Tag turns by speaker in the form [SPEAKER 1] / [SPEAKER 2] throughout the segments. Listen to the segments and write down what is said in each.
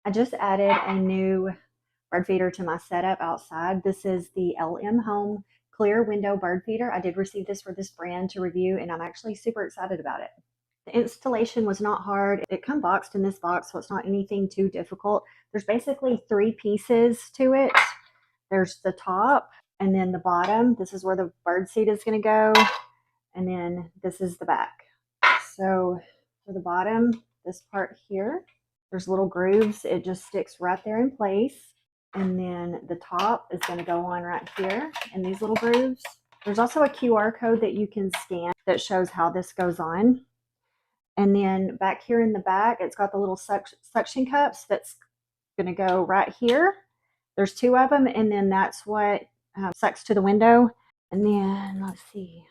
[SPEAKER 1] I just added a new bird feeder to my setup outside. This is the LM Home Clear Window Bird Feeder. I did receive this for this brand to review, and I'm actually super excited about it. The installation was not hard. It comes boxed in this box, so it's not anything too difficult. There's basically 3 pieces to it. There's the top, and then the bottom. This is where the bird seat is going to go, and then this is the back. So for the bottom, this part here, there's little grooves. It just sticks right there in place. And then the top is going to go on right here in these little grooves. There's also a QR code that you can scan that shows how this goes on. And then back here in the back, it's got the little suction cups that's going to go right here. There's 2 of them, and then that's what sucks to the window. And then let's see.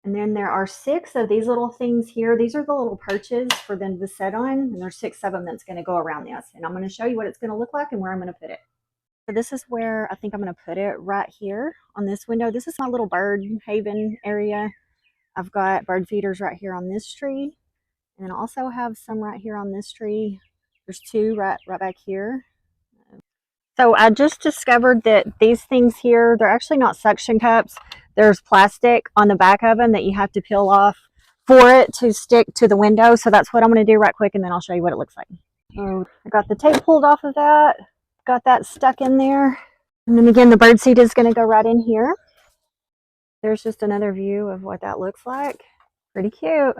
[SPEAKER 1] And then there are 6 of these little things here. These are the little perches for them to sit on, and there's 6 of them that's going to go around this. And I'm going to show you what it's going to look like and where I'm going to put it. So this is where I think I'm going to put it, right here on this window. This is my little bird haven area. I've got bird feeders right here on this tree, and then I also have some right here on this tree. There's 2 right back here. So I just discovered that these things here, they're actually not suction cups. There's plastic on the back of them that you have to peel off for it to stick to the window. So that's what I'm going to do right quick, and then I'll show you what it looks like. So I got the tape pulled off of that. Got that stuck in there. And then again, the bird seat is going to go right in here. There's just another view of what that looks like. Pretty cute.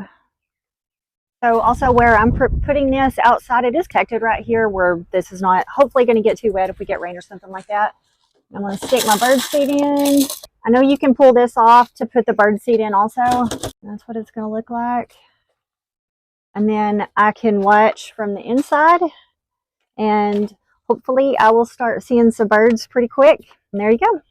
[SPEAKER 1] So also where I'm putting this outside, it is protected right here where this is not hopefully going to get too wet if we get rain or something like that. I'm going to stick my bird seat in. I know you can pull this off to put the bird seat in also. That's what it's going to look like. And then I can watch from the inside, and hopefully I will start seeing some birds pretty quick. And there you go.